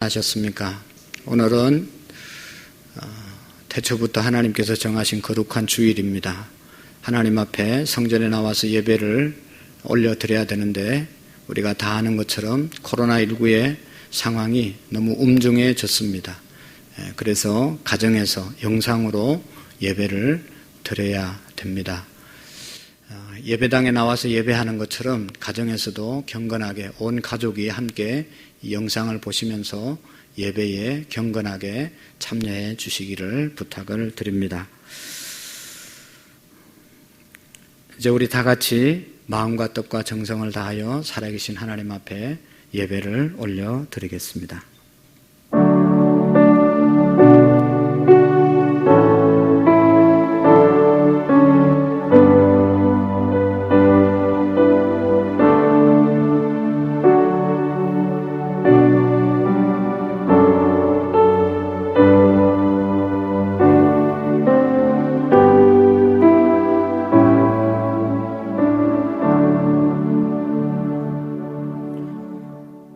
하셨습니까? 오늘은 태초부터 하나님께서 정하신 거룩한 주일입니다. 하나님 앞에 성전에 나와서 예배를 올려드려야 되는데 우리가 다 아는 것처럼 코로나19의 상황이 너무 엄중해졌습니다. 그래서 가정에서 영상으로 예배를 드려야 됩니다. 예배당에 나와서 예배하는 것처럼 가정에서도 경건하게 온 가족이 함께 이 영상을 보시면서 예배에 경건하게 참여해 주시기를 부탁을 드립니다. 이제 우리 다 같이 마음과 뜻과 정성을 다하여 살아계신 하나님 앞에 예배를 올려드리겠습니다.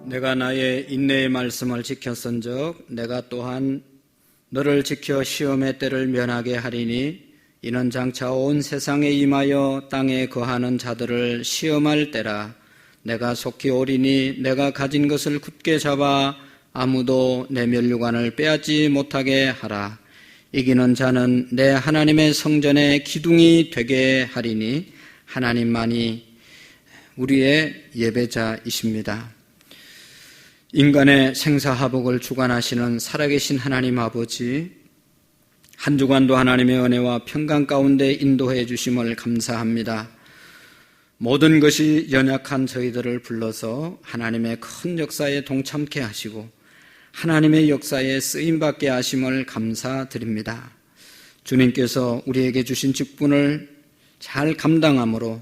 내가 나의 인내의 말씀을 지켰은즉 내가 또한 너를 지켜 시험의 때를 면하게 하리니 이는 장차 온 세상에 임하여 땅에 거하는 자들을 시험할 때라. 내가 속히 오리니 내가 가진 것을 굳게 잡아 아무도 내 면류관을 빼앗지 못하게 하라. 이기는 자는 내 하나님의 성전의 기둥이 되게 하리니 하나님만이 우리의 예배자이십니다. 인간의 생사화복을 주관하시는 살아계신 하나님 아버지, 한 주간도 하나님의 은혜와 평강 가운데 인도해 주심을 감사합니다. 모든 것이 연약한 저희들을 불러서 하나님의 큰 역사에 동참케 하시고 하나님의 역사에 쓰임받게 하심을 감사드립니다. 주님께서 우리에게 주신 직분을 잘 감당함으로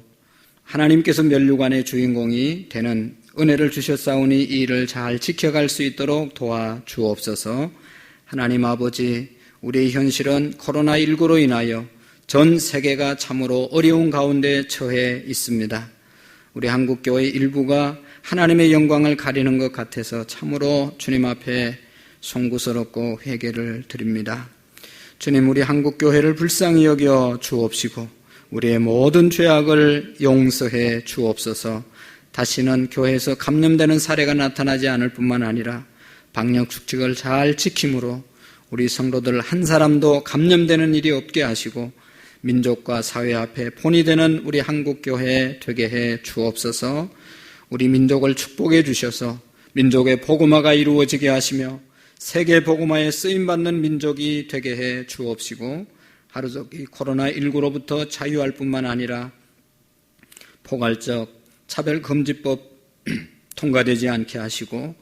하나님께서 면류관의 주인공이 되는 은혜를 주셨사오니 이 일을 잘 지켜갈 수 있도록 도와주옵소서. 하나님 아버지, 우리의 현실은 코로나19로 인하여 전 세계가 참으로 어려운 가운데 처해 있습니다. 우리 한국교회 일부가 하나님의 영광을 가리는 것 같아서 참으로 주님 앞에 송구스럽고 회개를 드립니다. 주님, 우리 한국교회를 불쌍히 여겨 주옵시고 우리의 모든 죄악을 용서해 주옵소서. 다시는 교회에서 감염되는 사례가 나타나지 않을 뿐만 아니라 방역수칙을 잘 지킴으로 우리 성도들 한 사람도 감염되는 일이 없게 하시고 민족과 사회 앞에 본이 되는 우리 한국교회 되게 해 주옵소서. 우리 민족을 축복해 주셔서 민족의 복음화가 이루어지게 하시며 세계 복음화에 쓰임받는 민족이 되게 해 주옵시고 하루속히 코로나19로부터 자유할 뿐만 아니라 포괄적 차별금지법 통과되지 않게 하시고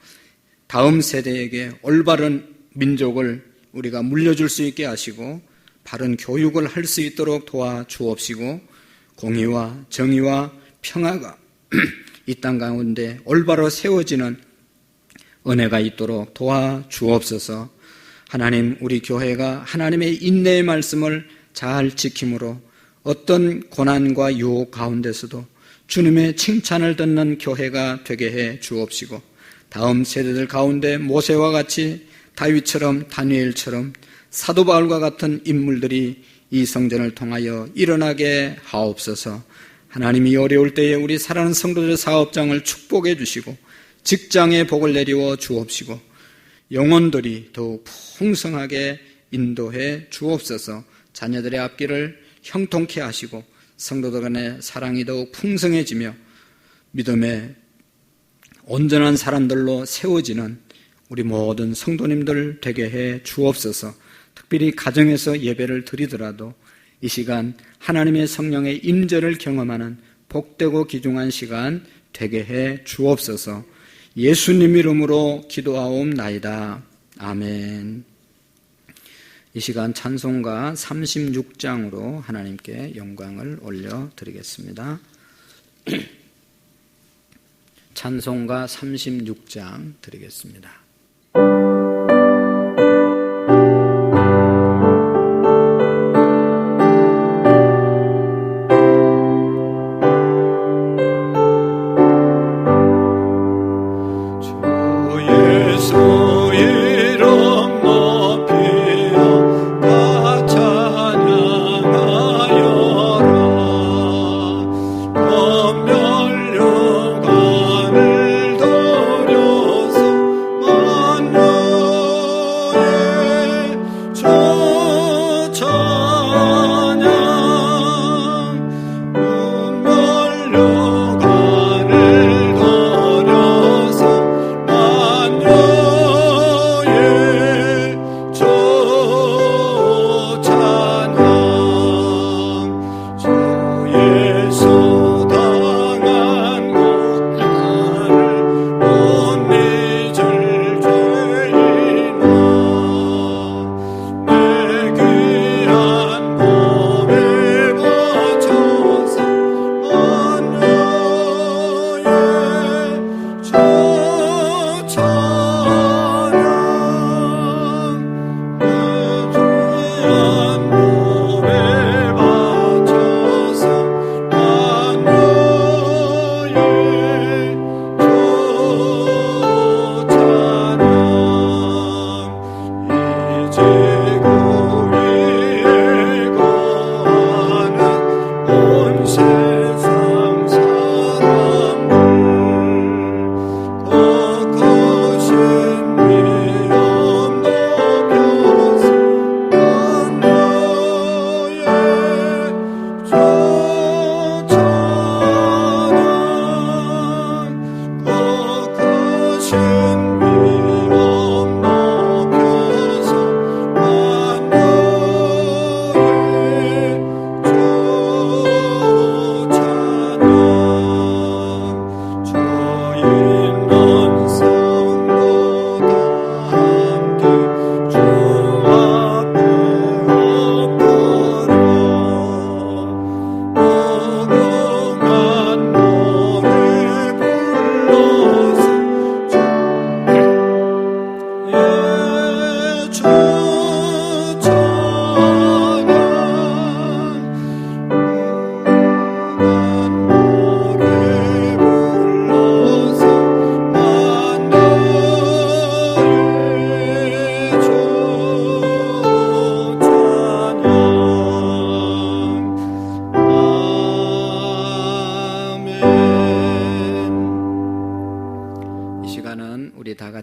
다음 세대에게 올바른 민족을 우리가 물려줄 수 있게 하시고 바른 교육을 할 수 있도록 도와주옵시고 공의와 정의와 평화가 이 땅 가운데 올바로 세워지는 은혜가 있도록 도와주옵소서. 하나님, 우리 교회가 하나님의 인내의 말씀을 잘 지킴으로 어떤 고난과 유혹 가운데서도 주님의 칭찬을 듣는 교회가 되게 해 주옵시고 다음 세대들 가운데 모세와 같이 다윗처럼 다니엘처럼 사도 바울과 같은 인물들이 이 성전을 통하여 일어나게 하옵소서. 하나님이 어려울 때에 우리 사랑하는 성도들의 사업장을 축복해 주시고 직장에 복을 내리워 주옵시고 영혼들이 더욱 풍성하게 인도해 주옵소서. 자녀들의 앞길을 형통케 하시고 성도들 간의 사랑이 더욱 풍성해지며 믿음의 온전한 사람들로 세워지는 우리 모든 성도님들 되게 해 주옵소서. 특별히 가정에서 예배를 드리더라도 이 시간 하나님의 성령의 임재를 경험하는 복되고 귀중한 시간 되게 해 주옵소서. 예수님 이름으로 기도하옵나이다. 아멘. 이 시간 찬송가 36장으로 하나님께 영광을 올려드리겠습니다. 찬송가 36장 드리겠습니다. 주 예수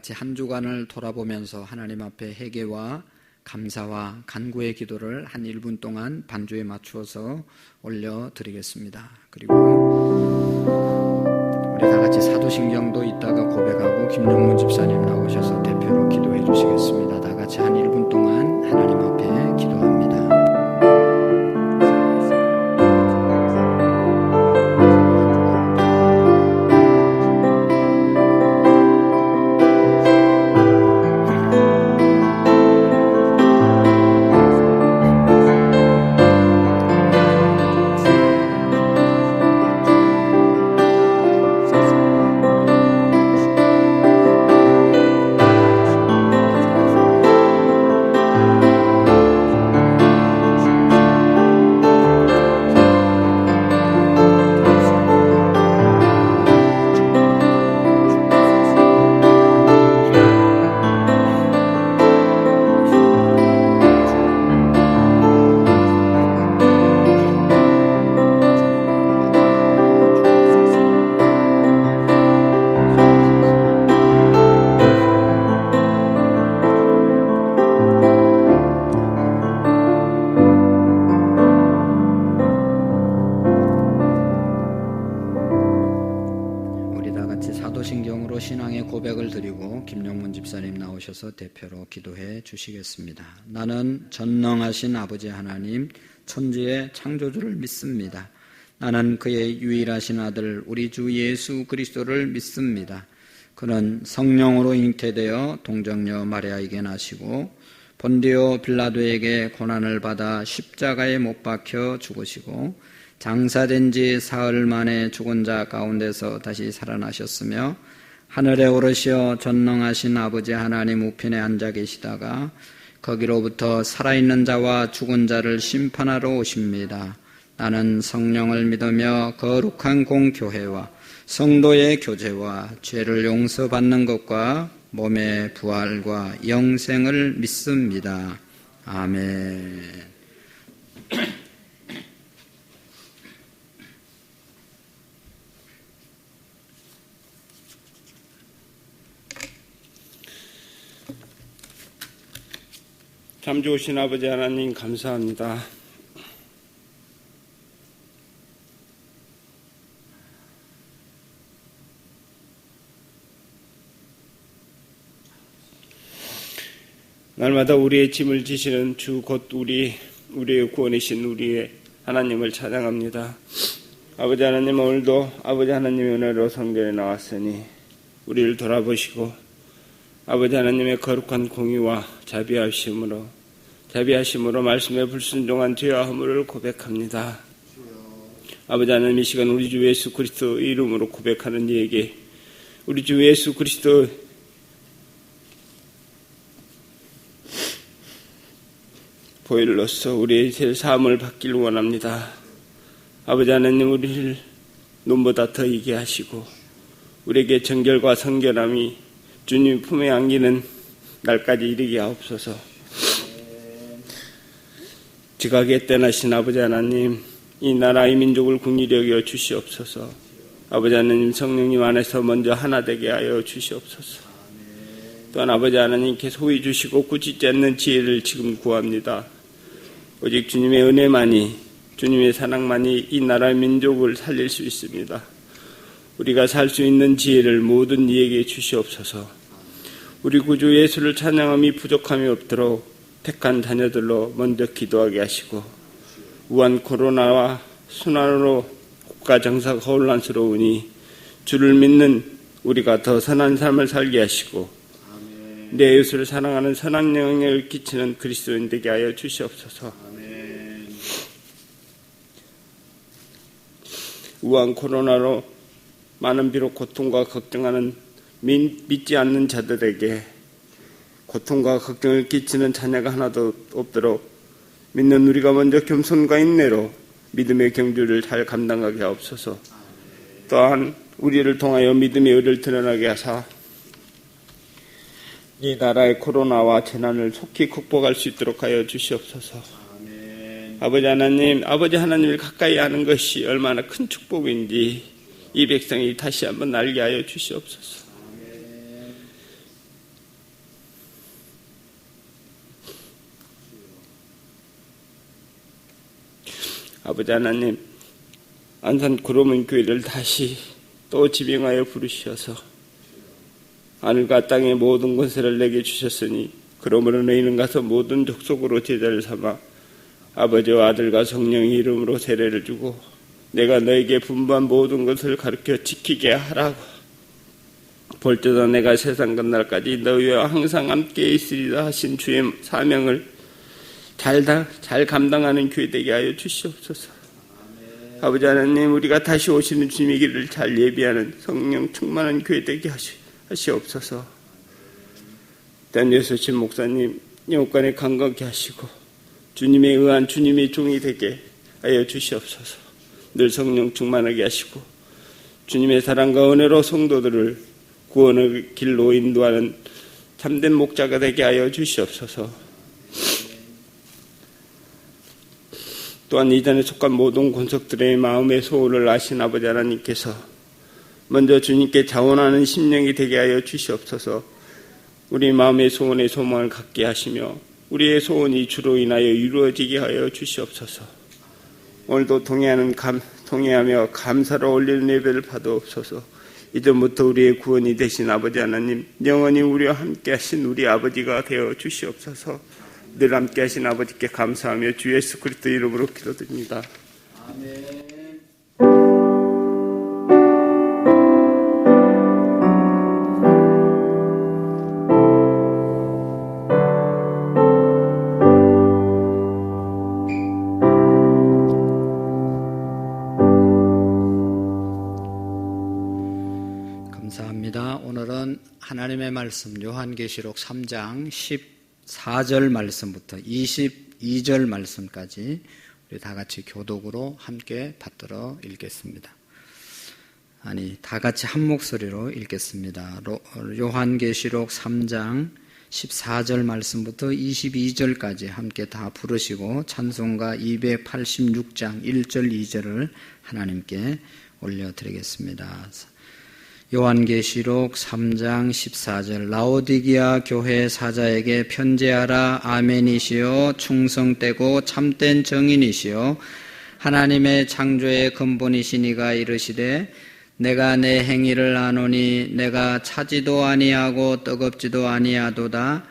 같이 한 주간을 돌아보면서 하나님 앞에 회개와 감사와 간구의 기도를 한 1분 동안 반주에 맞추어서 올려드리겠습니다. 그리고 우리 다 같이 사도신경도 이따가 고백하고 김영문 집사님 나오셔서 대표로 기도해 주시겠습니다. 다 같이 한 1분 동안 하나님 앞에 기도합니다. 사도신경으로 신앙의 고백을 드리고 김영문 집사님 나오셔서 대표로 기도해 주시겠습니다. 나는 전능하신 아버지 하나님 천지의 창조주를 믿습니다. 나는 그의 유일하신 아들 우리 주 예수 그리스도를 믿습니다. 그는 성령으로 잉태되어 동정녀 마리아에게 나시고 본디오 빌라도에게 고난을 받아 십자가에 못 박혀 죽으시고 장사된 지 사흘 만에 죽은 자 가운데서 다시 살아나셨으며 하늘에 오르시어 전능하신 아버지 하나님 우편에 앉아 계시다가 거기로부터 살아있는 자와 죽은 자를 심판하러 오십니다. 나는 성령을 믿으며 거룩한 공교회와 성도의 교제와 죄를 용서받는 것과 몸의 부활과 영생을 믿습니다. 아멘. 참 좋으신 아버지 하나님 감사합니다. 날마다 우리의 짐을 지시는 주 곧 우리의 구원이신 우리의 하나님을 찬양합니다. 아버지 하나님, 오늘도 아버지 하나님의 은혜로 성전에 나왔으니 우리를 돌아보시고 아버지 하나님의 거룩한 공의와 자비하심으로 말씀에 불순종한 죄와 허물을 고백합니다. 아버지 하나님, 이 시간 우리 주 예수 그리스도 이름으로 고백하는 이에게 우리 주 예수 그리스도 보혈로서 우리의 죄 사함을 받기를 원합니다. 아버지 하나님, 우리를 눈보다 더 이게 하시고 우리에게 정결과 성결함이 주님 품에 안기는 날까지 이르게 하옵소서. 지각에 떠나신 아버지 하나님, 이 나라 이 민족을 긍휼히 여겨 주시옵소서. 아버지 하나님, 성령님 안에서 먼저 하나 되게 하여 주시옵소서. 또한 아버지 하나님께 소위 주시고 꾸짖지 않는 지혜를 지금 구합니다. 오직 주님의 은혜만이, 주님의 사랑만이 이 나라 민족을 살릴 수 있습니다. 우리가 살 수 있는 지혜를 모든 이에게 주시옵소서. 우리 구주 예수를 찬양함이 부족함이 없도록 택한 자녀들로 먼저 기도하게 하시고 우한 코로나와 순환으로 국가 정사가 혼란스러우니 주를 믿는 우리가 더 선한 삶을 살게 하시고 내 이웃을 사랑하는 선한 영향을 끼치는 그리스도인 되게 하여 주시옵소서. 우한 코로나로 많은 비록 고통과 걱정하는 믿지 않는 자들에게 고통과 걱정을 끼치는 자녀가 하나도 없도록 믿는 우리가 먼저 겸손과 인내로 믿음의 경주를 잘 감당하게 하옵소서. 또한 우리를 통하여 믿음의 의를 드러나게 하사 이 나라의 코로나와 재난을 속히 극복할 수 있도록 하여 주시옵소서. 아멘. 아버지 하나님, 아버지 하나님을 가까이 하는 것이 얼마나 큰 축복인지 이 백성이 다시 한번 알게 하여 주시옵소서. 아멘. 아버지 하나님, 안산 구로문 교회를 다시 또 지명하여 부르셔서 하늘과 땅의 모든 권세를 내게 주셨으니 그러므로 너희는 가서 모든 족속으로 제자를 삼아 아버지와 아들과 성령의 이름으로 세례를 주고 내가 너에게 분부한 모든 것을 가르쳐 지키게 하라고. 볼때도 내가 세상 끝날까지 너희와 항상 함께 있으리라 하신 주의 사명을 잘 감당하는 교회 되게 하여 주시옵소서. 아버지 하나님, 우리가 다시 오시는 주님의 길을 잘 예비하는 성령 충만한 교회 되게 하시옵소서. 단예수신 목사님 영육간에 강건케 하시고 주님에 의한 주님의 종이 되게 하여 주시옵소서. 늘 성령 충만하게 하시고 주님의 사랑과 은혜로 성도들을 구원의 길로 인도하는 참된 목자가 되게 하여 주시옵소서. 또한 이전에 속한 모든 권속들의 마음의 소원을 아신 아버지 하나님께서 먼저 주님께 자원하는 심령이 되게 하여 주시옵소서. 우리 마음의 소원의 소망을 갖게 하시며 우리의 소원이 주로 인하여 이루어지게 하여 주시옵소서. 오늘도 통회하며 감사로 올리는 예배를 받아옵소서. 이전부터 우리의 구원이 되신 아버지 하나님, 영원히 우리와 함께 하신 우리 아버지가 되어 주시옵소서. 늘 함께 하신 아버지께 감사하며 주 예수 그리스도 이름으로 기도드립니다. 아멘. 감사합니다. 오늘은 하나님의 말씀 요한계시록 3장 14절 말씀부터 22절 말씀까지 우리 다 같이 교독으로 함께 받들어 읽겠습니다. 다 같이 한 목소리로 읽겠습니다. 요한계시록 3장 14절 말씀부터 22절까지 함께 다 부르시고 찬송가 286장 1절 2절을 하나님께 올려드리겠습니다. 요한계시록 3장 14절 라오디게아 교회 사자에게 편지하라. 아멘이시요 충성되고 참된 정인이시요 하나님의 창조의 근본이시니가 이르시되 내가 내 행위를 아노니 내가 차지도 아니하고 뜨겁지도 아니하도다.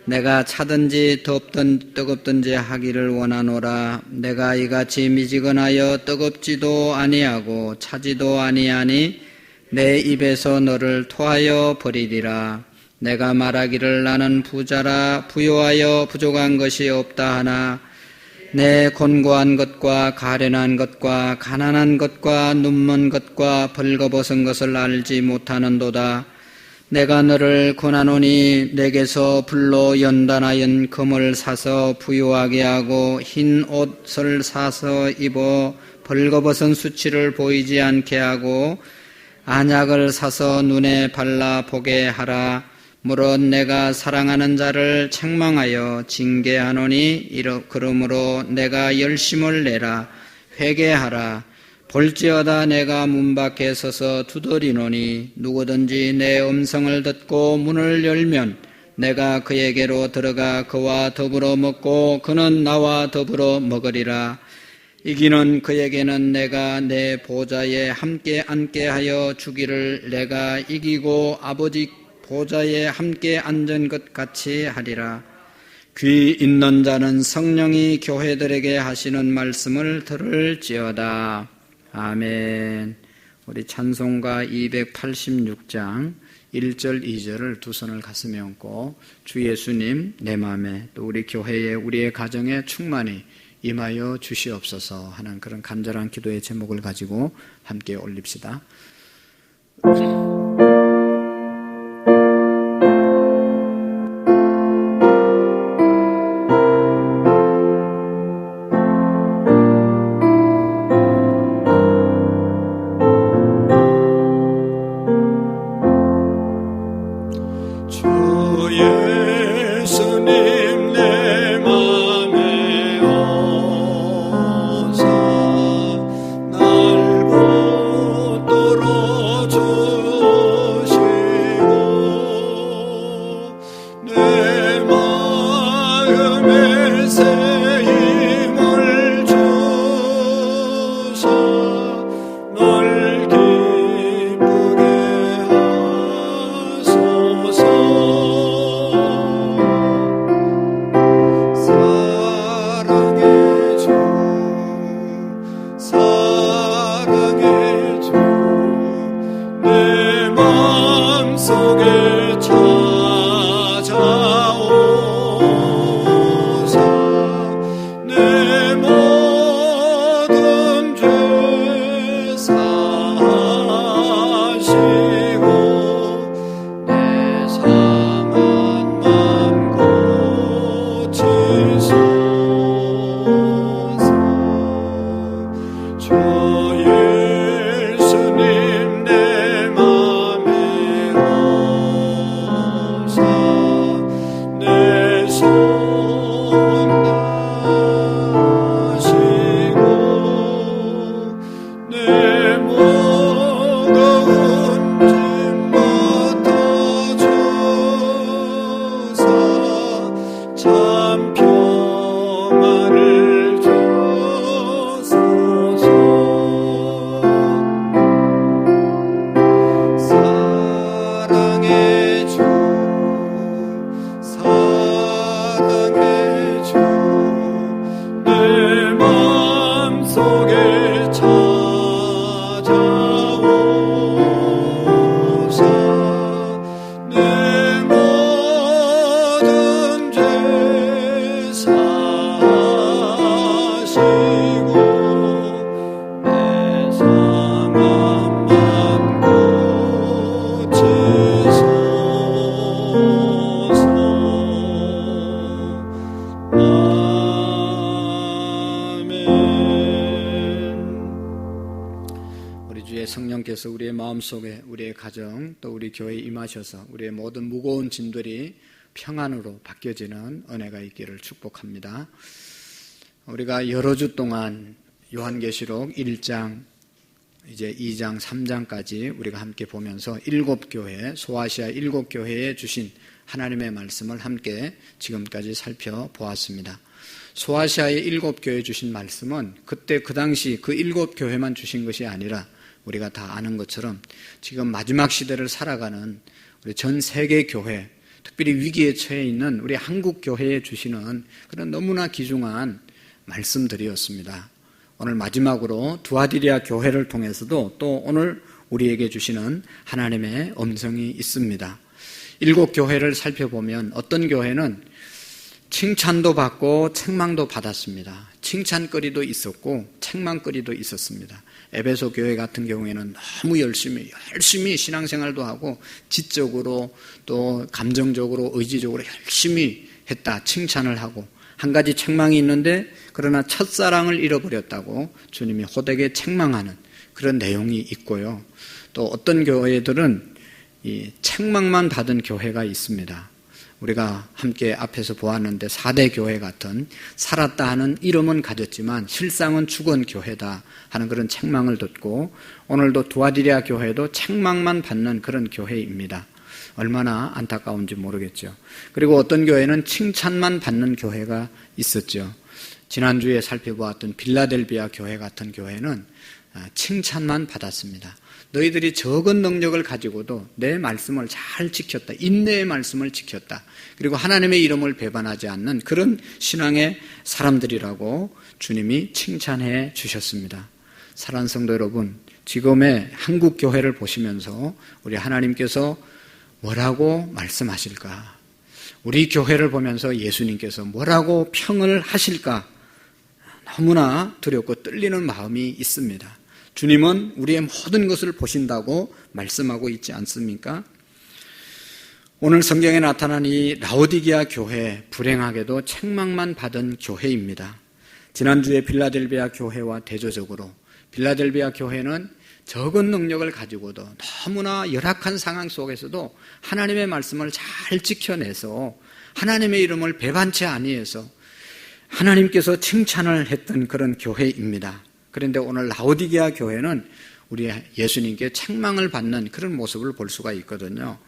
내가 차든지 뜨겁든지 하기를 원하노라. 내가 이같이 미지근하여 뜨겁지도 아니하고 차지도 아니하니 내 입에서 너를 토하여 버리리라. 내가 말하기를 나는 부자라 부요하여 부족한 것이 없다 하나 내 곤고한 것과 가련한 것과 가난한 것과 눈먼 것과 벌거벗은 것을 알지 못하는도다. 내가 너를 권하노니 내게서 불로 연단하연 금을 사서 부요하게 하고 흰 옷을 사서 입어 벌거벗은 수치를 보이지 않게 하고 안약을 사서 눈에 발라 보게 하라. 물론 내가 사랑하는 자를 책망하여 징계하노니 그러므로 내가 열심을 내라. 회개하라. 볼지어다 내가 문 밖에 서서 두드리노니 누구든지 내 음성을 듣고 문을 열면 내가 그에게로 들어가 그와 더불어 먹고 그는 나와 더불어 먹으리라. 이기는 그에게는 내가 내 보좌에 함께 앉게 하여 주기를 내가 이기고 아버지 보좌에 함께 앉은 것 같이 하리라. 귀 있는 자는 성령이 교회들에게 하시는 말씀을 들을지어다. 아멘. 우리 찬송가 286장 1절 2절을 두 손을 가슴에 얹고 주 예수님 내 마음에 또 우리 교회에 우리의 가정에 충만히 임하여 주시옵소서 하는 그런 간절한 기도의 제목을 가지고 함께 올립시다. 날 붙들어 주 하나님께서 우리의 마음속에 우리의 가정 또 우리 교회에 임하셔서 우리의 모든 무거운 짐들이 평안으로 바뀌어지는 은혜가 있기를 축복합니다. 우리가 여러 주 동안 요한계시록 1장 이제 2장 3장까지 우리가 함께 보면서 7교회 소아시아 7교회에 주신 하나님의 말씀을 함께 지금까지 살펴보았습니다. 소아시아의 7교회에 주신 말씀은 그때 그 당시 그 7교회만 주신 것이 아니라 우리가 다 아는 것처럼 지금 마지막 시대를 살아가는 우리 전 세계 교회, 특별히 위기에 처해 있는 우리 한국 교회에 주시는 그런 너무나 귀중한 말씀들이었습니다. 오늘 마지막으로 두아디리아 교회를 통해서도 또 오늘 우리에게 주시는 하나님의 음성이 있습니다. 7교회를 살펴보면 어떤 교회는 칭찬도 받고 책망도 받았습니다. 칭찬거리도 있었고 책망거리도 있었습니다. 에베소 교회 같은 경우에는 너무 열심히 신앙생활도 하고 지적으로 또 감정적으로 의지적으로 열심히 했다. 칭찬을 하고 한 가지 책망이 있는데 그러나 첫사랑을 잃어버렸다고 주님이 호되게 책망하는 그런 내용이 있고요. 또 어떤 교회들은 이 책망만 받은 교회가 있습니다. 우리가 함께 앞에서 보았는데 4대 교회 같은 살았다 하는 이름은 가졌지만 실상은 죽은 교회다 하는 그런 책망을 듣고 오늘도 두아디리아 교회도 책망만 받는 그런 교회입니다. 얼마나 안타까운지 모르겠죠. 그리고 어떤 교회는 칭찬만 받는 교회가 있었죠. 지난주에 살펴보았던 빌라델비아 교회 같은 교회는 칭찬만 받았습니다. 너희들이 적은 능력을 가지고도 내 말씀을 잘 지켰다. 인내의 말씀을 지켰다. 그리고 하나님의 이름을 배반하지 않는 그런 신앙의 사람들이라고 주님이 칭찬해 주셨습니다. 사랑하는 성도 여러분, 지금의 한국 교회를 보시면서 우리 하나님께서 뭐라고 말씀하실까? 우리 교회를 보면서 예수님께서 뭐라고 평을 하실까? 너무나 두렵고 떨리는 마음이 있습니다. 주님은 우리의 모든 것을 보신다고 말씀하고 있지 않습니까? 오늘 성경에 나타난 이 라오디게아 교회, 불행하게도 책망만 받은 교회입니다. 지난주에 빌라델비아 교회와 대조적으로 빌라델비아 교회는 적은 능력을 가지고도 너무나 열악한 상황 속에서도 하나님의 말씀을 잘 지켜내서 하나님의 이름을 배반치 아니해서 하나님께서 칭찬을 했던 그런 교회입니다. 그런데 오늘 라오디게아 교회는 우리 예수님께 책망을 받는 그런 모습을 볼 수가 있거든요.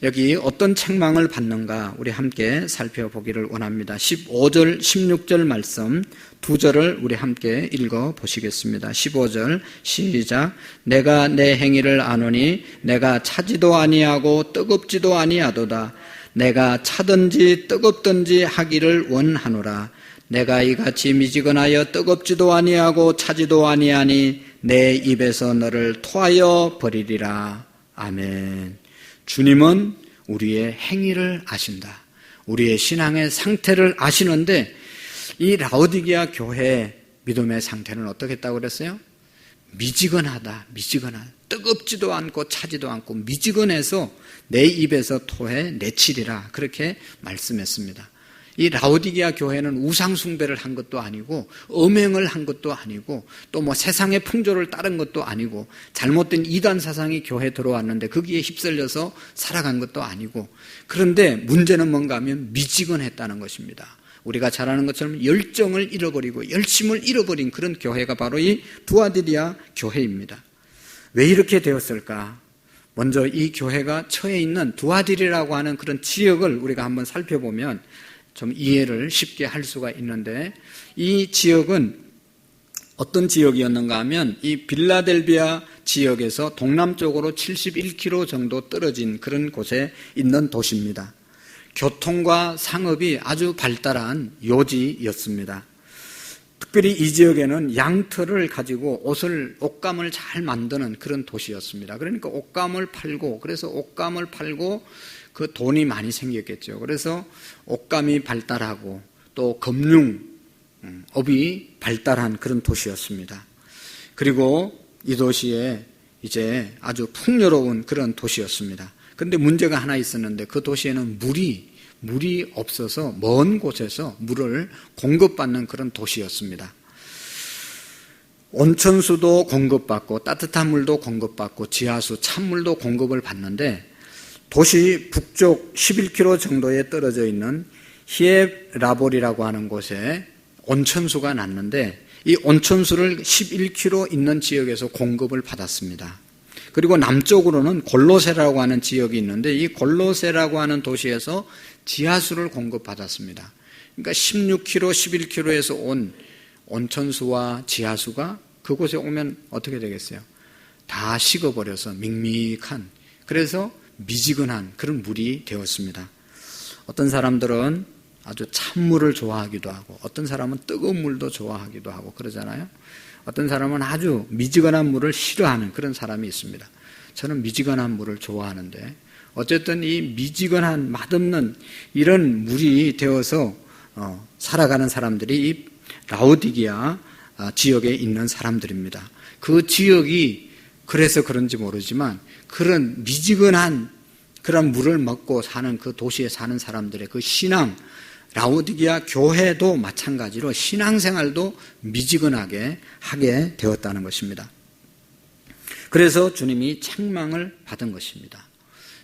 여기 어떤 책망을 받는가 우리 함께 살펴보기를 원합니다. 15절, 16절 말씀 두 절을 우리 함께 읽어보시겠습니다. 15절 시작. 내가 내 행위를 아노니 내가 차지도 아니하고 뜨겁지도 아니하도다. 내가 차든지 뜨겁든지 하기를 원하노라. 내가 이같이 미지근하여 뜨겁지도 아니하고 차지도 아니하니 내 입에서 너를 토하여 버리리라. 아멘. 주님은 우리의 행위를 아신다. 우리의 신앙의 상태를 아시는데 이 라오디게아 교회의 믿음의 상태는 어떻게 했다고 그랬어요? 미지근하다. 뜨겁지도 않고 차지도 않고 미지근해서 내 입에서 토해 내치리라. 그렇게 말씀했습니다. 이 라오디게아 교회는 우상 숭배를 한 것도 아니고 음행을 한 것도 아니고 또 뭐 세상의 풍조를 따른 것도 아니고 잘못된 이단 사상이 교회에 들어왔는데 거기에 휩쓸려서 살아간 것도 아니고 그런데 문제는 뭔가 하면 미지근했다는 것입니다. 우리가 잘 아는 것처럼 열정을 잃어버리고 열심을 잃어버린 그런 교회가 바로 이 두아디리아 교회입니다. 왜 이렇게 되었을까? 먼저 이 교회가 처해 있는 두아디리라고 하는 그런 지역을 우리가 한번 살펴보면 좀 이해를 쉽게 할 수가 있는데 이 지역은 어떤 지역이었는가 하면 이 빌라델비아 지역에서 동남쪽으로 71km 정도 떨어진 그런 곳에 있는 도시입니다. 교통과 상업이 아주 발달한 요지였습니다. 특별히 이 지역에는 양털을 가지고 옷감을 잘 만드는 그런 도시였습니다. 그러니까 옷감을 팔고 그 돈이 많이 생겼겠죠. 그래서 옷감이 발달하고 또 금융업이 발달한 그런 도시였습니다. 그리고 이 도시에 이제 아주 풍요로운 그런 도시였습니다. 그런데 문제가 하나 있었는데 그 도시에는 물이 없어서 먼 곳에서 물을 공급받는 그런 도시였습니다. 온천수도 공급받고 따뜻한 물도 공급받고 지하수, 찬물도 공급을 받는데 도시 북쪽 11km 정도에 떨어져 있는 히에라볼이라고 하는 곳에 온천수가 났는데 이 온천수를 11km 있는 지역에서 공급을 받았습니다. 그리고 남쪽으로는 골로세라고 하는 지역이 있는데 이 골로세라고 하는 도시에서 지하수를 공급받았습니다. 그러니까 16km, 11km에서 온 온천수와 지하수가 그곳에 오면 어떻게 되겠어요? 다 식어버려서 밍밍한, 그래서 미지근한 그런 물이 되었습니다. 어떤 사람들은 아주 찬물을 좋아하기도 하고 어떤 사람은 뜨거운 물도 좋아하기도 하고 그러잖아요. 어떤 사람은 아주 미지근한 물을 싫어하는 그런 사람이 있습니다. 저는 미지근한 물을 좋아하는데 어쨌든 이 미지근한 맛없는 이런 물이 되어서 살아가는 사람들이 이 라오디게아 지역에 있는 사람들입니다. 그 지역이 그래서 그런지 모르지만 그런 미지근한 그런 물을 먹고 사는 그 도시에 사는 사람들의 그 신앙, 라오디게아 교회도 마찬가지로 신앙생활도 미지근하게 하게 되었다는 것입니다. 그래서 주님이 책망을 받은 것입니다.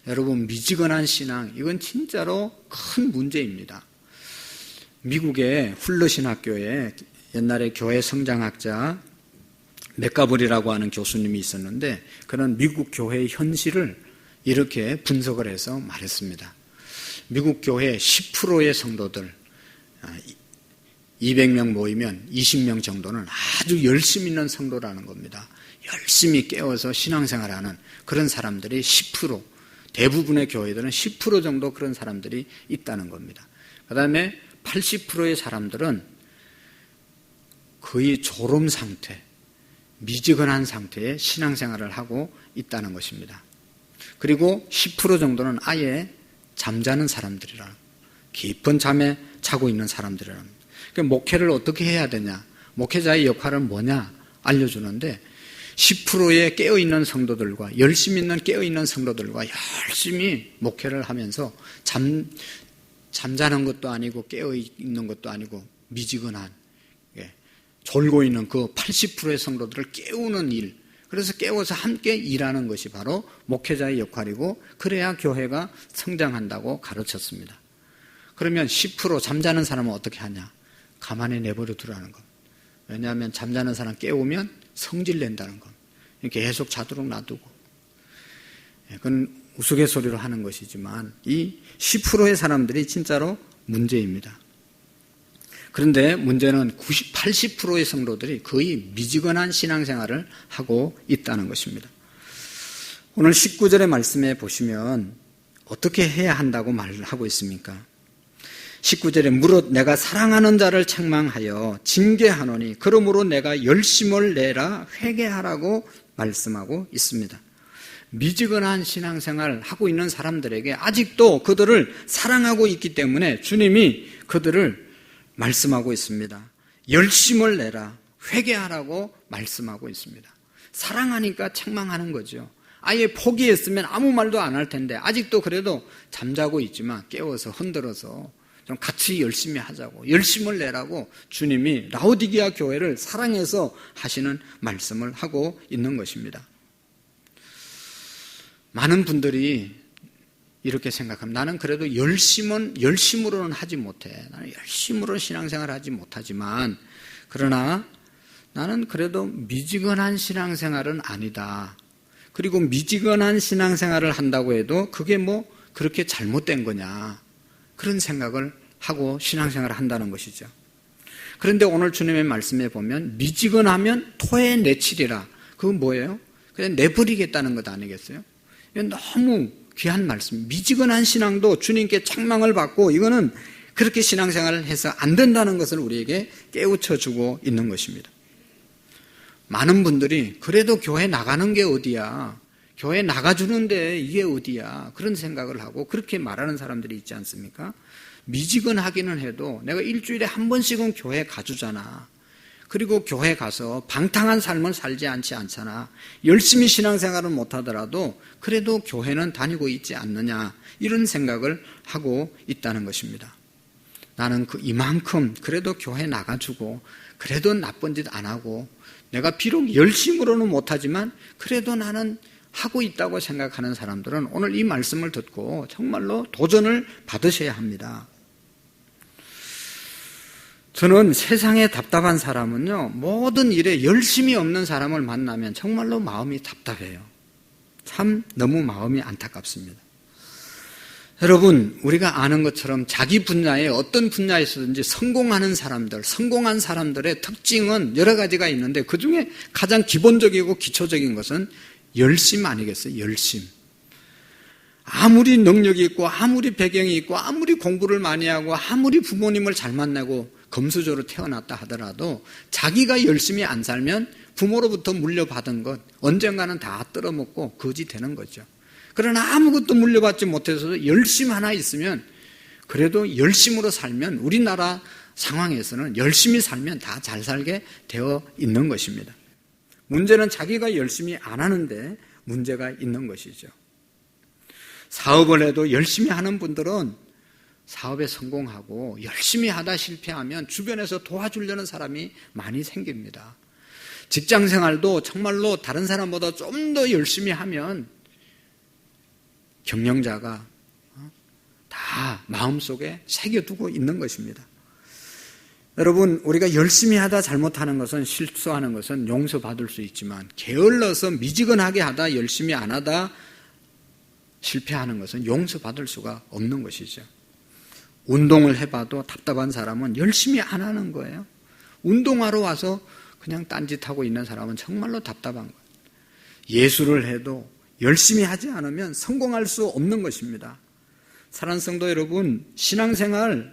여러분, 미지근한 신앙, 이건 진짜로 큰 문제입니다. 미국의 훌러신학교에 옛날에 교회 성장학자 맥가블이라고 하는 교수님이 있었는데 그는 미국 교회의 현실을 이렇게 분석을 해서 말했습니다. 미국 교회 10%의 성도들 200명 모이면 20명 정도는 아주 열심 있는 성도라는 겁니다. 열심히 깨워서 신앙생활하는 그런 사람들이 10%, 대부분의 교회들은 10% 정도 그런 사람들이 있다는 겁니다. 그 다음에 80%의 사람들은 거의 졸음 상태, 미지근한 상태의 신앙생활을 하고 있다는 것입니다. 그리고 10% 정도는 아예 잠자는 사람들이라, 깊은 잠에 자고 있는 사람들이라. 그러니까 목회를 어떻게 해야 되냐, 목회자의 역할은 뭐냐 알려주는데 10%의 깨어있는 성도들과 열심히 있는 깨어있는 성도들과 열심히 목회를 하면서 잠자는 것도 아니고 깨어있는 것도 아니고 미지근한, 졸고 있는 그 80%의 성도들을 깨우는 일, 그래서 깨워서 함께 일하는 것이 바로 목회자의 역할이고 그래야 교회가 성장한다고 가르쳤습니다. 그러면 10% 잠자는 사람은 어떻게 하냐? 가만히 내버려 두라는 것. 왜냐하면 잠자는 사람 깨우면 성질낸다는 것. 계속 자도록 놔두고. 그건 우스갯소리로 하는 것이지만 이 10%의 사람들이 진짜로 문제입니다. 그런데 문제는 80%의 성도들이 거의 미지근한 신앙생활을 하고 있다는 것입니다. 오늘 19절의 말씀에 보시면 어떻게 해야 한다고 말하고 있습니까? 19절에 무릇 내가 사랑하는 자를 책망하여 징계하노니 그러므로 내가 열심을 내라 회개하라고 말씀하고 있습니다. 미지근한 신앙생활을 하고 있는 사람들에게 아직도 그들을 사랑하고 있기 때문에 주님이 그들을 말씀하고 있습니다. 열심을 내라, 회개하라고 말씀하고 있습니다. 사랑하니까 책망하는 거죠. 아예 포기했으면 아무 말도 안 할 텐데 아직도 그래도 잠자고 있지만 깨워서 흔들어서 좀 같이 열심히 하자고, 열심을 내라고 주님이 라오디게아 교회를 사랑해서 하시는 말씀을 하고 있는 것입니다. 많은 분들이 이렇게 생각합니다. 나는 그래도 열심으로는 하지 못해. 나는 열심으로 신앙생활을 하지 못하지만 그러나 나는 그래도 미지근한 신앙생활은 아니다. 그리고 미지근한 신앙생활을 한다고 해도 그게 뭐 그렇게 잘못된 거냐, 그런 생각을 하고 신앙생활을 한다는 것이죠. 그런데 오늘 주님의 말씀에 보면 미지근하면 토에 내치리라. 그건 뭐예요? 그냥 내버리겠다는 것 아니겠어요? 이건 너무 귀한 말씀. 미지근한 신앙도 주님께 책망을 받고 이거는 그렇게 신앙생활을 해서 안 된다는 것을 우리에게 깨우쳐주고 있는 것입니다. 많은 분들이 그래도 교회 나가는 게 어디야, 교회 나가주는데 이게 어디야, 그런 생각을 하고 그렇게 말하는 사람들이 있지 않습니까? 미지근하기는 해도 내가 일주일에 한 번씩은 교회 가주잖아. 그리고 교회 가서 방탕한 삶을 살지 않잖아. 열심히 신앙생활은 못하더라도 그래도 교회는 다니고 있지 않느냐, 이런 생각을 하고 있다는 것입니다. 나는 이만큼 그래도 교회 나가주고 그래도 나쁜 짓 안 하고 내가 비록 열심으로는 못하지만 그래도 나는 하고 있다고 생각하는 사람들은 오늘 이 말씀을 듣고 정말로 도전을 받으셔야 합니다. 저는 세상에 답답한 사람은요, 모든 일에 열심이 없는 사람을 만나면 정말로 마음이 답답해요. 참 너무 마음이 안타깝습니다. 여러분, 우리가 아는 것처럼 자기 분야에 어떤 분야에서든지 성공하는 사람들, 성공한 사람들의 특징은 여러 가지가 있는데 그 중에 가장 기본적이고 기초적인 것은 열심 아니겠어요? 열심. 아무리 능력이 있고 아무리 배경이 있고 아무리 공부를 많이 하고 아무리 부모님을 잘 만나고 금수저로 태어났다 하더라도 자기가 열심히 안 살면 부모로부터 물려받은 것 언젠가는 다 떨어먹고 거지 되는 거죠. 그러나 아무것도 물려받지 못해서 열심 하나 있으면 그래도 열심으로 살면 우리나라 상황에서는 열심히 살면 다 잘 살게 되어 있는 것입니다. 문제는 자기가 열심히 안 하는데 문제가 있는 것이죠. 사업을 해도 열심히 하는 분들은 사업에 성공하고 열심히 하다 실패하면 주변에서 도와주려는 사람이 많이 생깁니다. 직장 생활도 정말로 다른 사람보다 좀 더 열심히 하면 경영자가 다 마음속에 새겨두고 있는 것입니다. 여러분, 우리가 열심히 하다 잘못하는 것은, 실수하는 것은 용서받을 수 있지만 게을러서 미지근하게 하다 열심히 안 하다 실패하는 것은 용서받을 수가 없는 것이죠. 운동을 해봐도 답답한 사람은 열심히 안 하는 거예요. 운동하러 와서 그냥 딴짓하고 있는 사람은 정말로 답답한 거예요. 예술을 해도 열심히 하지 않으면 성공할 수 없는 것입니다. 사랑하는 성도 여러분, 신앙생활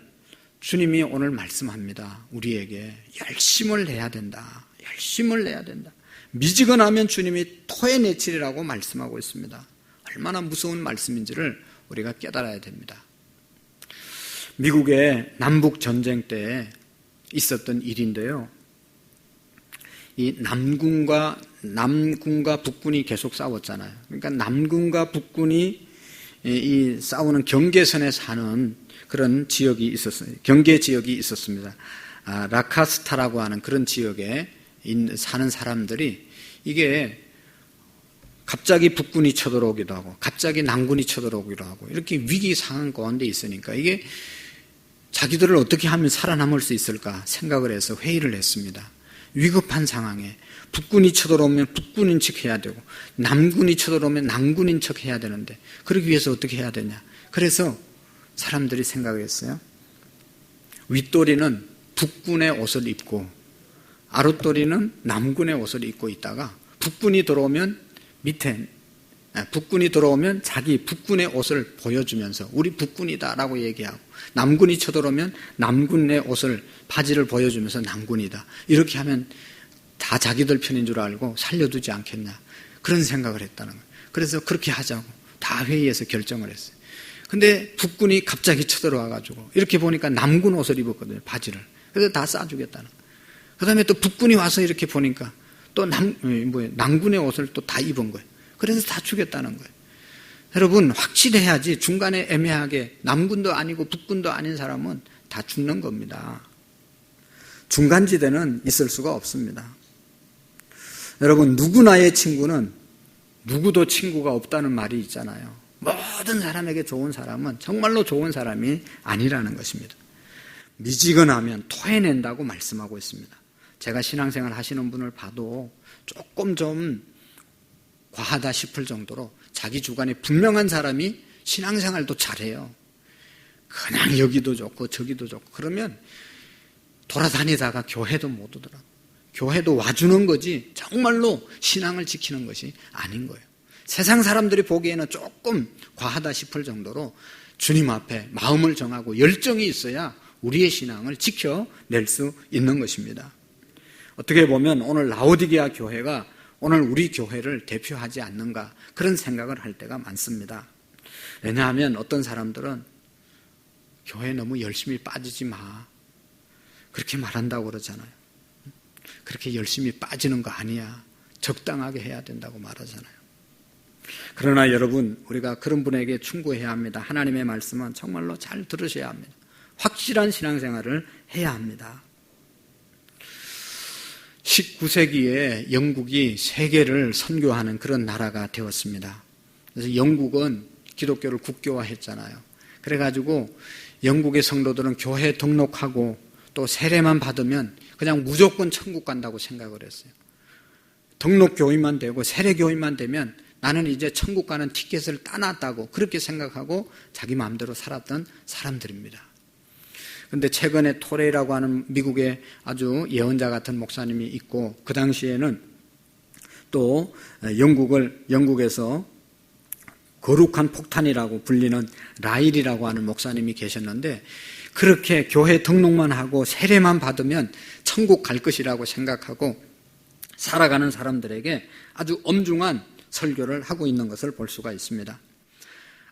주님이 오늘 말씀합니다. 우리에게 열심을 내야 된다. 열심을 내야 된다. 미지근하면 주님이 토해내치리라고 말씀하고 있습니다. 얼마나 무서운 말씀인지를 우리가 깨달아야 됩니다. 미국의 남북전쟁 때 있었던 일인데요. 이 남군과 북군이 계속 싸웠잖아요. 그러니까 남군과 북군이 이 싸우는 경계선에 사는 그런 지역이 있었어요. 경계 지역이 있었습니다. 라카스타라고 하는 그런 지역에 사는 사람들이 이게 갑자기 북군이 쳐들어오기도 하고 갑자기 남군이 쳐들어오기도 하고 이렇게 위기 상황 가운데 있으니까 이게 자기들을 어떻게 하면 살아남을 수 있을까 생각을 해서 회의를 했습니다. 위급한 상황에 북군이 쳐들어오면 북군인 척 해야 되고 남군이 쳐들어오면 남군인 척 해야 되는데 그러기 위해서 어떻게 해야 되냐. 그래서 사람들이 생각을 했어요. 윗도리는 북군의 옷을 입고 아랫도리는 남군의 옷을 입고 있다가 북군이 들어오면 자기 북군의 옷을 보여주면서 우리 북군이다라고 얘기하고 남군이 쳐들어오면 남군의 옷을 바지를 보여주면서 남군이다. 이렇게 하면 다 자기들 편인 줄 알고 살려두지 않겠냐. 그런 생각을 했다는 거예요. 그래서 그렇게 하자고 다 회의에서 결정을 했어요. 근데 북군이 갑자기 쳐들어와가지고 이렇게 보니까 남군 옷을 입었거든요. 바지를. 그래서 다 싸주겠다는 거예요. 그 다음에 또 북군이 와서 이렇게 보니까 또 남군의 옷을 또 다 입은 거예요. 그래서 다 주겠다는 거예요. 여러분, 확실해야지 중간에 애매하게 남군도 아니고 북군도 아닌 사람은 다 죽는 겁니다. 중간지대는 있을 수가 없습니다. 여러분, 누구나의 친구는 누구도 친구가 없다는 말이 있잖아요. 모든 사람에게 좋은 사람은 정말로 좋은 사람이 아니라는 것입니다. 미지근하면 토해낸다고 말씀하고 있습니다. 제가 신앙생활 하시는 분을 봐도 조금 좀 과하다 싶을 정도로 자기 주관이 분명한 사람이 신앙생활도 잘해요. 그냥 여기도 좋고 저기도 좋고 그러면 돌아다니다가 교회도 못 오더라고요. 교회도 와주는 거지 정말로 신앙을 지키는 것이 아닌 거예요. 세상 사람들이 보기에는 조금 과하다 싶을 정도로 주님 앞에 마음을 정하고 열정이 있어야 우리의 신앙을 지켜낼 수 있는 것입니다. 어떻게 보면 오늘 라오디게아 교회가 오늘 우리 교회를 대표하지 않는가 그런 생각을 할 때가 많습니다. 왜냐하면 어떤 사람들은 교회 너무 열심히 빠지지 마 그렇게 말한다고 그러잖아요. 그렇게 열심히 빠지는 거 아니야. 적당하게 해야 된다고 말하잖아요. 그러나 여러분, 우리가 그런 분에게 충고해야 합니다. 하나님의 말씀은 정말로 잘 들으셔야 합니다. 확실한 신앙생활을 해야 합니다. 19세기에 영국이 세계를 선교하는 그런 나라가 되었습니다. 그래서 영국은 기독교를 국교화했잖아요. 그래가지고 영국의 성도들은 교회 등록하고 또 세례만 받으면 그냥 무조건 천국 간다고 생각을 했어요. 등록 교인만 되고 세례 교인만 되면 나는 이제 천국 가는 티켓을 따놨다고 그렇게 생각하고 자기 마음대로 살았던 사람들입니다. 그런데 최근에 토레이라고 하는 미국의 아주 예언자 같은 목사님이 있고, 그 당시에는 또 영국에서 거룩한 폭탄이라고 불리는 라일이라고 하는 목사님이 계셨는데, 그렇게 교회 등록만 하고 세례만 받으면 천국 갈 것이라고 생각하고 살아가는 사람들에게 아주 엄중한 설교를 하고 있는 것을 볼 수가 있습니다.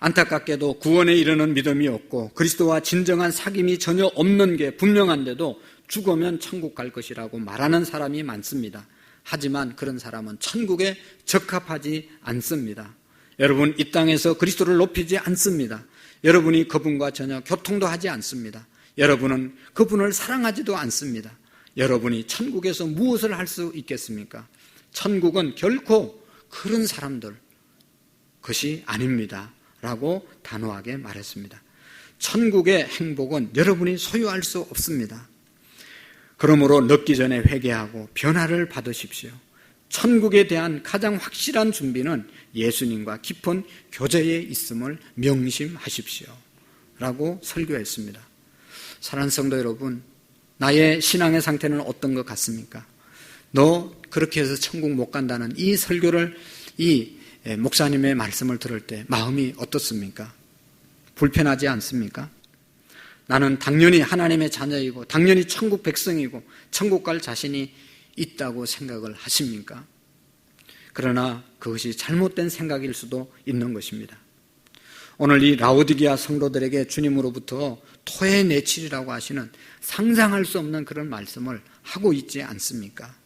안타깝게도 구원에 이르는 믿음이 없고 그리스도와 진정한 사귐이 전혀 없는 게 분명한데도 죽으면 천국 갈 것이라고 말하는 사람이 많습니다. 하지만 그런 사람은 천국에 적합하지 않습니다. 여러분, 이 땅에서 그리스도를 높이지 않습니다. 여러분이 그분과 전혀 교통도 하지 않습니다. 여러분은 그분을 사랑하지도 않습니다. 여러분이 천국에서 무엇을 할 수 있겠습니까? 천국은 결코 그런 사람들 것이 아닙니다 라고 단호하게 말했습니다. 천국의 행복은 여러분이 소유할 수 없습니다. 그러므로 늦기 전에 회개하고 변화를 받으십시오. 천국에 대한 가장 확실한 준비는 예수님과 깊은 교제에 있음을 명심하십시오 라고 설교했습니다. 사랑하는 성도 여러분, 나의 신앙의 상태는 어떤 것 같습니까? 너 그렇게 해서 천국 못 간다는 이 설교를, 이 목사님의 말씀을 들을 때 마음이 어떻습니까? 불편하지 않습니까? 나는 당연히 하나님의 자녀이고 당연히 천국 백성이고 천국 갈 자신이 있다고 생각을 하십니까? 그러나 그것이 잘못된 생각일 수도 있는 것입니다. 오늘 이 라오디게아 성도들에게 주님으로부터 토해내치리라고 하시는 상상할 수 없는 그런 말씀을 하고 있지 않습니까?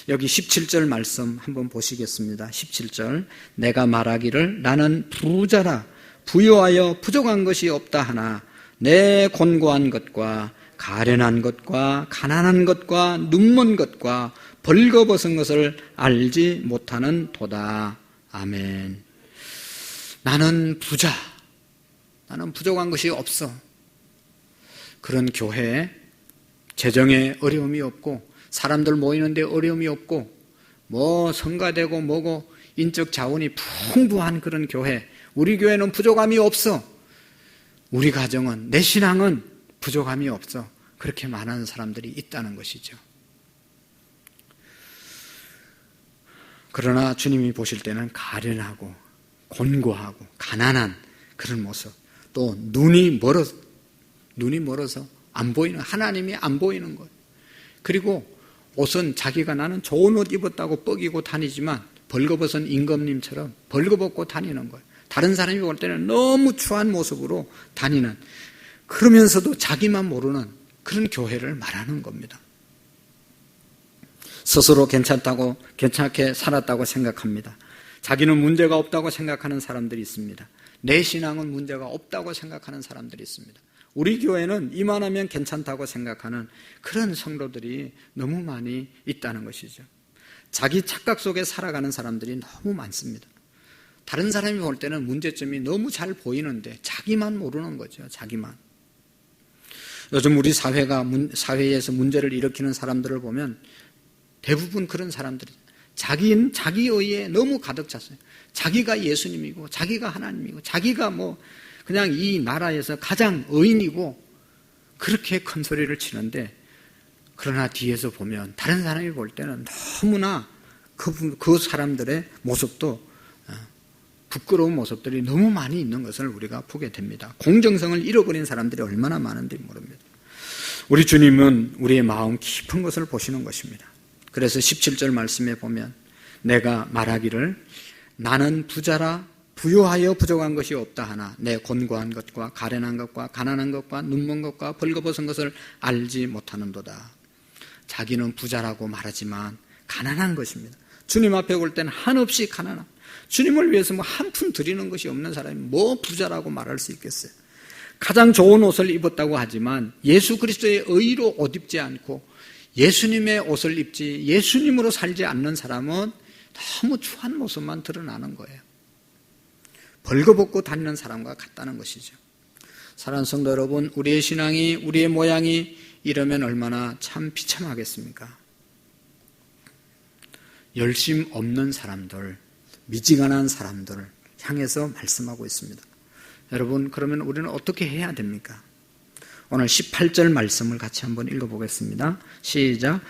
여기 17절 말씀 한번 보시겠습니다. 17절, 내가 말하기를 나는 부자라 부유하여 부족한 것이 없다 하나 내 곤고한 것과 가련한 것과 가난한 것과 눈먼 것과 벌거벗은 것을 알지 못하는 도다. 아멘. 나는 부자, 나는 부족한 것이 없어. 그런 교회에 재정에 어려움이 없고 사람들 모이는데 어려움이 없고 뭐 성가되고 뭐고 인적 자원이 풍부한 그런 교회, 우리 교회는 부족함이 없어. 우리 가정은, 내 신앙은 부족함이 없어. 그렇게 말하는 사람들이 있다는 것이죠. 그러나 주님이 보실 때는 가련하고 곤고하고 가난한 그런 모습, 또 눈이 멀어서 안 보이는, 하나님이 안 보이는 것, 그리고 옷은 자기가 나는 좋은 옷 입었다고 뻐기고 다니지만 벌거벗은 임금님처럼 벌거벗고 다니는 거예요. 다른 사람이 볼 때는 너무 추한 모습으로 다니는, 그러면서도 자기만 모르는 그런 교회를 말하는 겁니다. 스스로 괜찮게 살았다고 생각합니다. 자기는 문제가 없다고 생각하는 사람들이 있습니다. 내 신앙은 문제가 없다고 생각하는 사람들이 있습니다. 우리 교회는 이만하면 괜찮다고 생각하는 그런 성도들이 너무 많이 있다는 것이죠. 자기 착각 속에 살아가는 사람들이 너무 많습니다. 다른 사람이 볼 때는 문제점이 너무 잘 보이는데 자기만 모르는 거죠. 자기만. 요즘 우리 사회에서 문제를 일으키는 사람들을 보면 대부분 그런 사람들이 자기의에 너무 가득 찼어요. 자기가 예수님이고 자기가 하나님이고 자기가 뭐 그냥 이 나라에서 가장 의인이고 그렇게 큰 소리를 치는데, 그러나 뒤에서 보면 다른 사람이 볼 때는 너무나 그 사람들의 모습도 부끄러운 모습들이 너무 많이 있는 것을 우리가 보게 됩니다. 공정성을 잃어버린 사람들이 얼마나 많은지 모릅니다. 우리 주님은 우리의 마음 깊은 것을 보시는 것입니다. 그래서 17절 말씀에 보면 내가 말하기를 나는 부자라 부유하여 부족한 것이 없다 하나 내 곤고한 것과 가련한 것과 가난한 것과 눈먼 것과 벌거벗은 것을 알지 못하는도다. 자기는 부자라고 말하지만 가난한 것입니다. 주님 앞에 올 때는 한없이 가난한, 주님을 위해서 뭐 한 푼 드리는 것이 없는 사람이 뭐 부자라고 말할 수 있겠어요? 가장 좋은 옷을 입었다고 하지만 예수 그리스도의 의로 옷 입지 않고 예수님의 옷을 입지 예수님으로 살지 않는 사람은 너무 추한 모습만 드러나는 거예요. 벌거벗고 다니는 사람과 같다는 것이죠. 사랑하는 성도 여러분, 우리의 신앙이, 우리의 모양이 이러면 얼마나 참 비참하겠습니까? 열심 없는 사람들, 미지근한 사람들을 향해서 말씀하고 있습니다. 여러분, 그러면 우리는 어떻게 해야 됩니까? 오늘 18절 말씀을 같이 한번 읽어보겠습니다. 시작.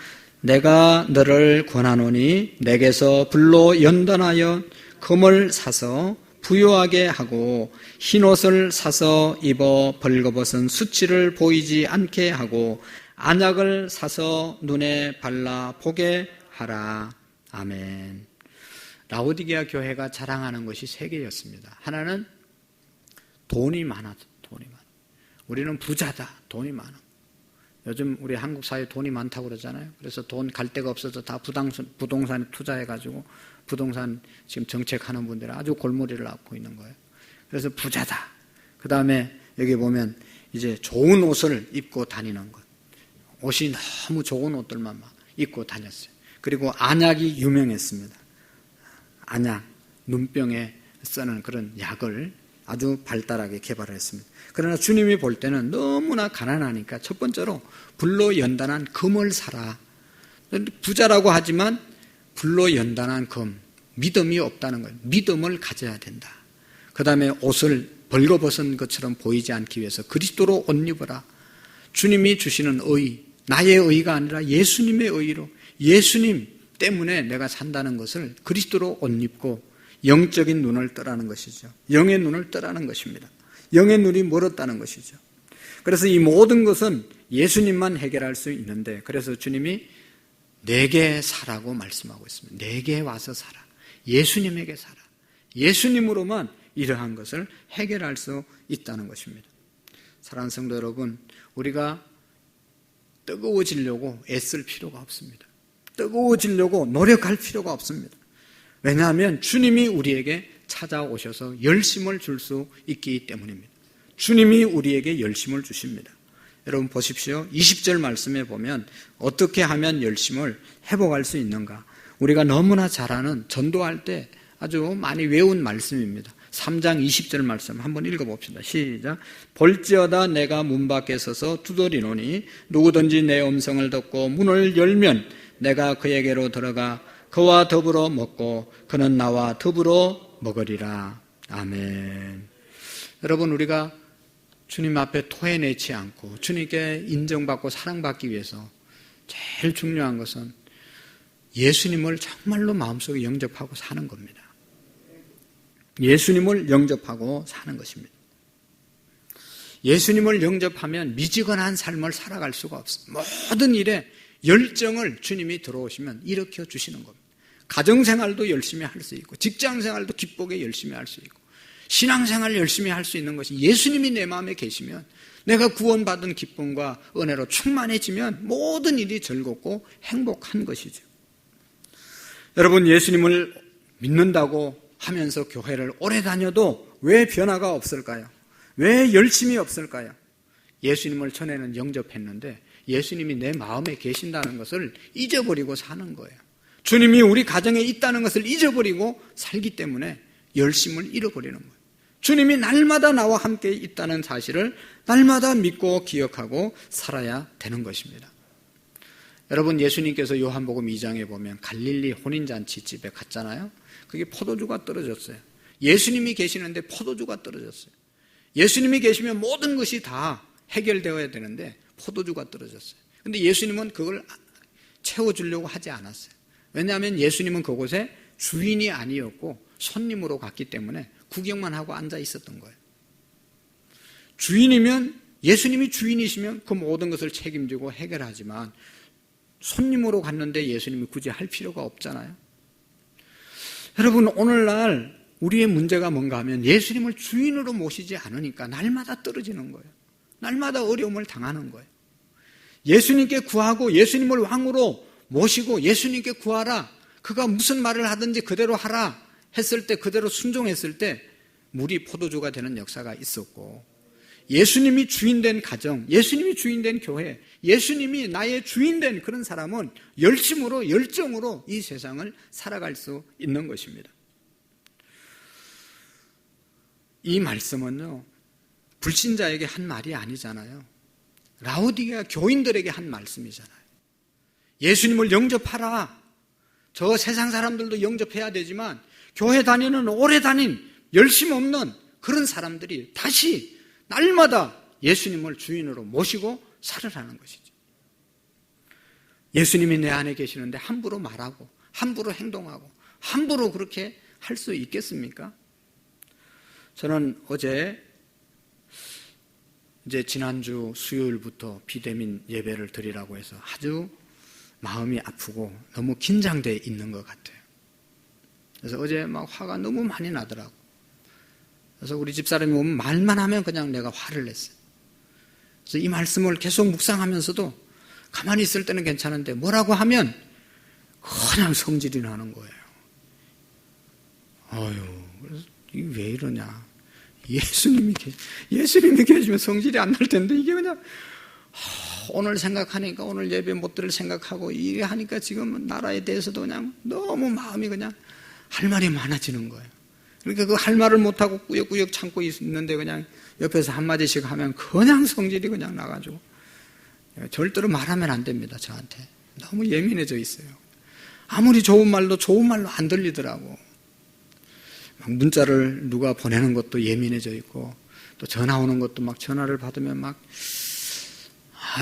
내가 너를 권하노니 내게서 불로 연단하여 금을 사서 부유하게 하고 흰옷을 사서 입어 벌거벗은 수치를 보이지 않게 하고 안약을 사서 눈에 발라 보게 하라. 아멘. 라오디게아 교회가 자랑하는 것이 세 개였습니다. 하나는 돈이 많아. 우리는 부자다. 돈이 많아. 요즘 우리 한국 사회에 돈이 많다고 그러잖아요. 그래서 돈 갈 데가 없어서 다 부동산에 투자해가지고 부동산 지금 정책하는 분들은 아주 골머리를 앓고 있는 거예요. 그래서 부자다. 그 다음에 여기 보면 이제 좋은 옷을 입고 다니는 것. 옷이 너무 좋은 옷들만 막 입고 다녔어요. 그리고 안약이 유명했습니다. 안약, 눈병에 쓰는 그런 약을 아주 발달하게 개발을 했습니다. 그러나 주님이 볼 때는 너무나 가난하니까 첫 번째로 불로 연단한 금을 사라. 부자라고 하지만 불로 연단한 금, 믿음이 없다는 거예요. 믿음을 가져야 된다. 그 다음에 옷을 벌거벗은 것처럼 보이지 않기 위해서 그리스도로 옷 입어라. 주님이 주시는 의, 나의 의가 아니라 예수님의 의로, 예수님 때문에 내가 산다는 것을 그리스도로 옷 입고 영적인 눈을 떠라는 것이죠. 영의 눈을 떠라는 것입니다. 영의 눈이 멀었다는 것이죠. 그래서 이 모든 것은 예수님만 해결할 수 있는데, 그래서 주님이 내게 사라고 말씀하고 있습니다. 내게 와서 살아. 예수님에게 살아. 예수님으로만 이러한 것을 해결할 수 있다는 것입니다. 사랑하는 성도 여러분, 우리가 뜨거워지려고 애쓸 필요가 없습니다. 뜨거워지려고 노력할 필요가 없습니다. 왜냐하면 주님이 우리에게 찾아오셔서 열심을 줄 수 있기 때문입니다. 주님이 우리에게 열심을 주십니다. 여러분 보십시오. 20절 말씀에 보면 어떻게 하면 열심을 회복할 수 있는가? 우리가 너무나 잘 아는, 전도할 때 아주 많이 외운 말씀입니다. 3장 20절 말씀 한번 읽어봅시다. 시작. 볼지어다 내가 문 밖에 서서 두드리노니 누구든지 내 음성을 듣고 문을 열면 내가 그에게로 들어가 그와 더불어 먹고 그는 나와 더불어 먹으리라. 아멘. 여러분, 우리가 주님 앞에 토해내지 않고 주님께 인정받고 사랑받기 위해서 제일 중요한 것은 예수님을 정말로 마음속에 영접하고 사는 겁니다. 예수님을 영접하고 사는 것입니다. 예수님을 영접하면 미지근한 삶을 살아갈 수가 없습니다. 모든 일에 열정을 주님이 들어오시면 일으켜 주시는 겁니다. 가정생활도 열심히 할 수 있고 직장생활도 기쁘게 열심히 할 수 있고 신앙생활을 열심히 할 수 있는 것이 예수님이 내 마음에 계시면, 내가 구원받은 기쁨과 은혜로 충만해지면 모든 일이 즐겁고 행복한 것이죠. 여러분, 예수님을 믿는다고 하면서 교회를 오래 다녀도 왜 변화가 없을까요? 왜 열심히 없을까요? 예수님을 전에는 영접했는데 예수님이 내 마음에 계신다는 것을 잊어버리고 사는 거예요. 주님이 우리 가정에 있다는 것을 잊어버리고 살기 때문에 열심을 잃어버리는 거예요. 주님이 날마다 나와 함께 있다는 사실을 날마다 믿고 기억하고 살아야 되는 것입니다. 여러분, 예수님께서 요한복음 2장에 보면 갈릴리 혼인잔치 집에 갔잖아요. 그게 포도주가 떨어졌어요. 예수님이 계시는데 포도주가 떨어졌어요. 예수님이 계시면 모든 것이 다 해결되어야 되는데 포도주가 떨어졌어요. 근데 예수님은 그걸 채워주려고 하지 않았어요. 왜냐하면 예수님은 그곳에 주인이 아니었고 손님으로 갔기 때문에 구경만 하고 앉아 있었던 거예요. 주인이면, 예수님이 주인이시면 그 모든 것을 책임지고 해결하지만 손님으로 갔는데 예수님이 굳이 할 필요가 없잖아요. 여러분, 오늘날 우리의 문제가 뭔가 하면 예수님을 주인으로 모시지 않으니까 날마다 떨어지는 거예요. 날마다 어려움을 당하는 거예요. 예수님께 구하고 예수님을 왕으로 모시고 예수님께 구하라, 그가 무슨 말을 하든지 그대로 하라 했을 때, 그대로 순종했을 때 물이 포도주가 되는 역사가 있었고, 예수님이 주인된 가정, 예수님이 주인된 교회, 예수님이 나의 주인된 그런 사람은 열심으로, 열정으로 이 세상을 살아갈 수 있는 것입니다. 이 말씀은요, 불신자에게 한 말이 아니잖아요. 라오디게아 교인들에게 한 말씀이잖아요. 예수님을 영접하라. 저 세상 사람들도 영접해야 되지만 교회 다니는 오래 다닌 열심 없는 그런 사람들이 다시 날마다 예수님을 주인으로 모시고 살으라는 것이죠. 예수님이 내 안에 계시는데 함부로 말하고 함부로 행동하고 함부로 그렇게 할 수 있겠습니까? 저는 어제 이제 지난주 수요일부터 비대면 예배를 드리라고 해서 아주 마음이 아프고 너무 긴장되어 있는 것 같아요. 그래서 어제 막 화가 너무 많이 나더라고. 그래서 우리 집사람이 오면 말만 하면 그냥 내가 화를 냈어요. 그래서 이 말씀을 계속 묵상하면서도 가만히 있을 때는 괜찮은데 뭐라고 하면 그냥 성질이 나는 거예요. 그래서 이게 왜 이러냐. 예수님이 계시면 성질이 안 날 텐데 이게 그냥 오늘 생각하니까 오늘 예배 못 들을 생각하고 이게 하니까 지금 나라에 대해서도 그냥 너무 마음이 그냥 할 말이 많아지는 거예요. 그러니까 그 할 말을 못하고 꾸역꾸역 참고 있는데 그냥 옆에서 한마디씩 하면 그냥 성질이 그냥 나가지고 절대로 말하면 안 됩니다. 저한테 너무 예민해져 있어요. 아무리 좋은 말로 안 들리더라고. 막 문자를 누가 보내는 것도 예민해져 있고 또 전화 오는 것도 막 전화를 받으면 막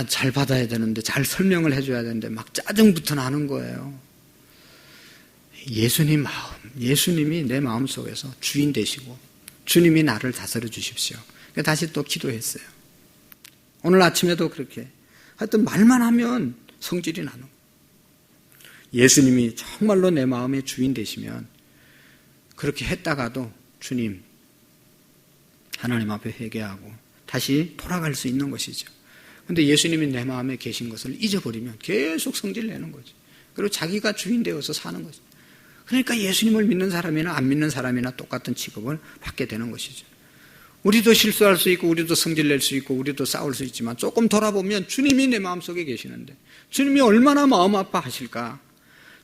잘 받아야 되는데 잘 설명을 해줘야 되는데 막 짜증부터 나는 거예요. 예수님이 내 마음속에서 주인 되시고 주님이 나를 다스려 주십시오. 다시 또 기도했어요. 오늘 아침에도 그렇게 하여튼 말만 하면 성질이 나는 거예요. 예수님이 정말로 내 마음의 주인 되시면 그렇게 했다가도 주님 하나님 앞에 회개하고 다시 돌아갈 수 있는 것이죠. 그런데 예수님이 내 마음에 계신 것을 잊어버리면 계속 성질 내는 거죠. 그리고 자기가 주인 되어서 사는 거죠. 그러니까 예수님을 믿는 사람이나 안 믿는 사람이나 똑같은 취급을 받게 되는 것이죠. 우리도 실수할 수 있고 우리도 성질 낼 수 있고 우리도 싸울 수 있지만 조금 돌아보면 주님이 내 마음속에 계시는데 주님이 얼마나 마음 아파하실까.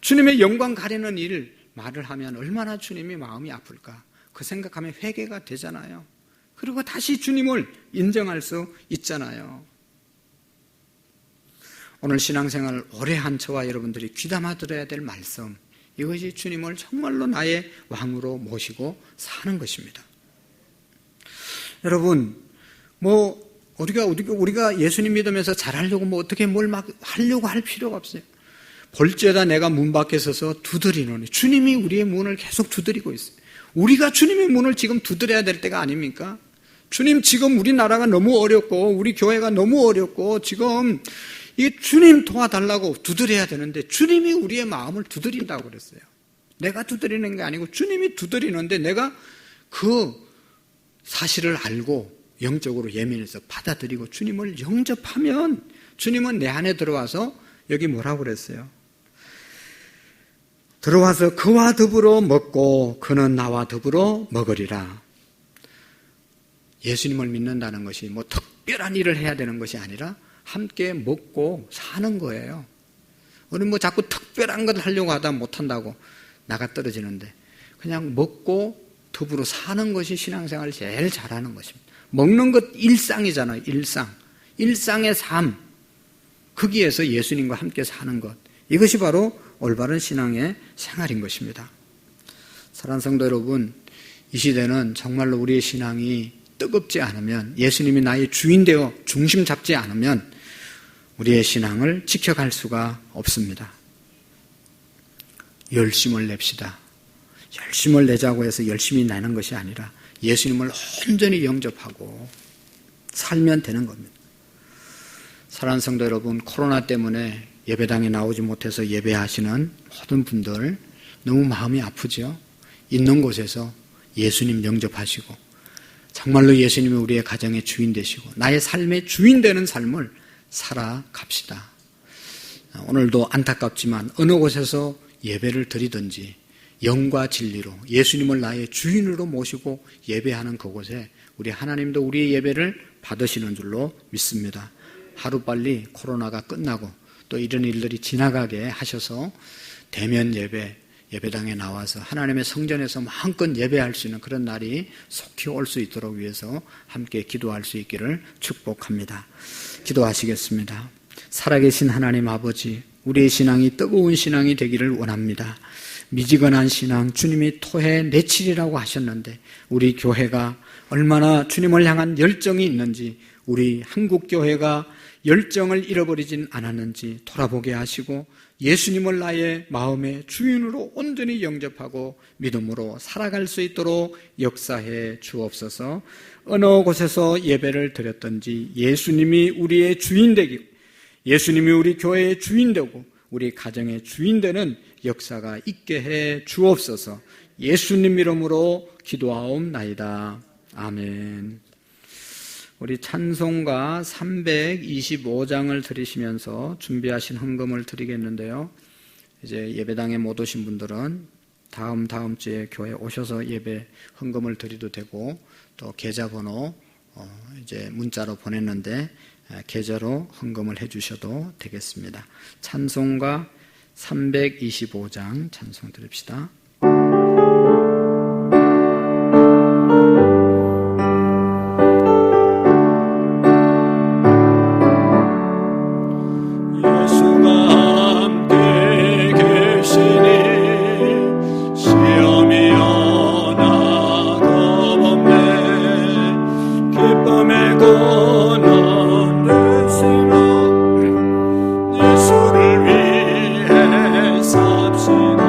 주님의 영광 가리는 말을 하면 얼마나 주님이 마음이 아플까. 그 생각하면 회개가 되잖아요. 그리고 다시 주님을 인정할 수 있잖아요. 오늘 신앙생활을 오래 한 저와 여러분들이 귀담아 들어야 될 말씀, 이것이 주님을 정말로 나의 왕으로 모시고 사는 것입니다. 여러분, 우리가 예수님 믿으면서 잘하려고 어떻게 뭘 막 하려고 할 필요가 없어요. 볼지어다 내가 문 밖에 서서 두드리노니. 주님이 우리의 문을 계속 두드리고 있어요. 우리가 주님의 문을 지금 두드려야 될 때가 아닙니까? 주님, 지금 우리나라가 너무 어렵고 우리 교회가 너무 어렵고 지금 이 주님 도와달라고 두드려야 되는데 주님이 우리의 마음을 두드린다고 그랬어요. 내가 두드리는 게 아니고 주님이 두드리는데 내가 그 사실을 알고 영적으로 예민해서 받아들이고 주님을 영접하면 주님은 내 안에 들어와서 여기 뭐라고 그랬어요? 들어와서 그와 더불어 먹고 그는 나와 더불어 먹으리라. 예수님을 믿는다는 것이 뭐 특별한 일을 해야 되는 것이 아니라 함께 먹고 사는 거예요. 우리 뭐 자꾸 특별한 걸 하려고 하다 못한다고 나가 떨어지는데 그냥 먹고 더불어 사는 것이 신앙생활을 제일 잘하는 것입니다. 먹는 것 일상이잖아요. 일상의 삶. 거기에서 예수님과 함께 사는 것. 이것이 바로 올바른 신앙의 생활인 것입니다. 사랑하는 성도 여러분, 이 시대는 정말로 우리의 신앙이 뜨겁지 않으면, 예수님이 나의 주인 되어 중심 잡지 않으면 우리의 신앙을 지켜갈 수가 없습니다. 열심을 냅시다. 열심을 내자고 해서 열심히 내는 것이 아니라 예수님을 온전히 영접하고 살면 되는 겁니다. 사랑하는 성도 여러분, 코로나 때문에 예배당에 나오지 못해서 예배하시는 모든 분들 너무 마음이 아프죠? 있는 곳에서 예수님 영접하시고 정말로 예수님이 우리의 가정의 주인 되시고 나의 삶의 주인 되는 삶을 살아갑시다. 오늘도 안타깝지만 어느 곳에서 예배를 드리든지 영과 진리로 예수님을 나의 주인으로 모시고 예배하는 그곳에 우리 하나님도 우리의 예배를 받으시는 줄로 믿습니다. 하루빨리 코로나가 끝나고 또 이런 일들이 지나가게 하셔서 대면 예배당에 나와서 하나님의 성전에서 마음껏 예배할 수 있는 그런 날이 속히 올 수 있도록 위해서 함께 기도할 수 있기를 축복합니다. 기도하시겠습니다. 살아계신 하나님 아버지, 우리의 신앙이 뜨거운 신앙이 되기를 원합니다. 미지근한 신앙, 주님이 토해 내치리라고 하셨는데 우리 교회가 얼마나 주님을 향한 열정이 있는지, 우리 한국교회가 열정을 잃어버리진 않았는지 돌아보게 하시고 예수님을 나의 마음의 주인으로 온전히 영접하고 믿음으로 살아갈 수 있도록 역사해 주옵소서. 어느 곳에서 예배를 드렸든지 예수님이 우리의 주인 되기고, 예수님이 우리 교회의 주인 되고 우리 가정의 주인 되는 역사가 있게 해 주옵소서. 예수님 이름으로 기도하옵나이다. 아멘. 우리 찬송가 325장을 들으시면서 준비하신 헌금을 드리겠는데요. 이제 예배당에 못 오신 분들은 다음 주에 교회 오셔서 예배 헌금을 드리도 되고, 또 계좌번호 이제 문자로 보냈는데 계좌로 헌금을 해주셔도 되겠습니다. 찬송가 325장 찬송 드립시다. 예수를 위해 삽시다.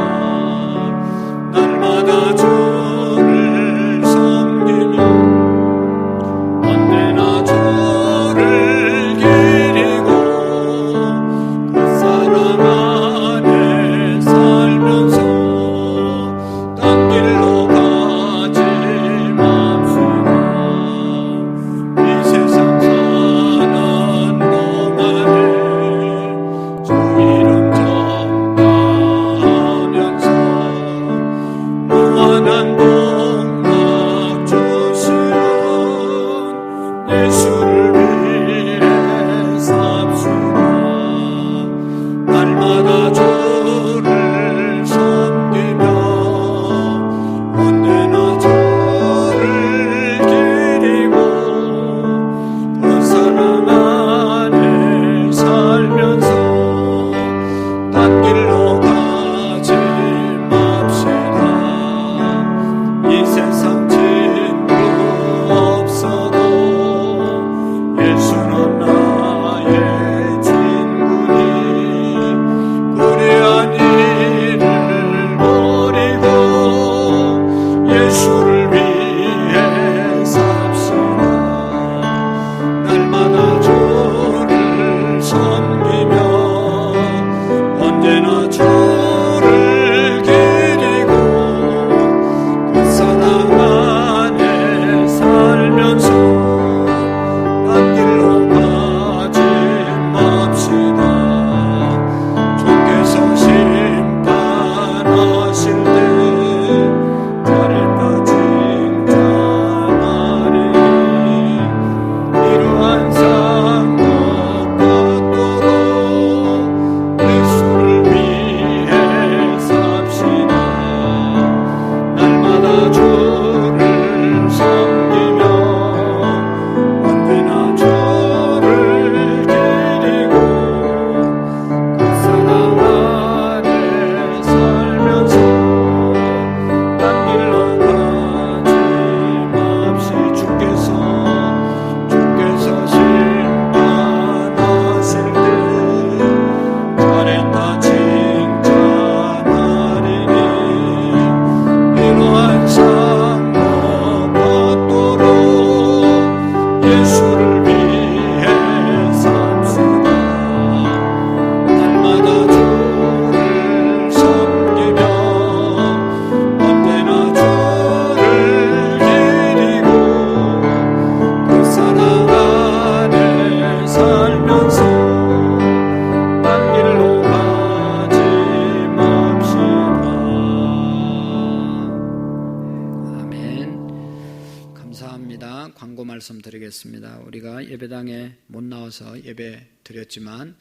말씀드리겠습니다. 우리가 예배당에 못 나와서 예배 드렸지만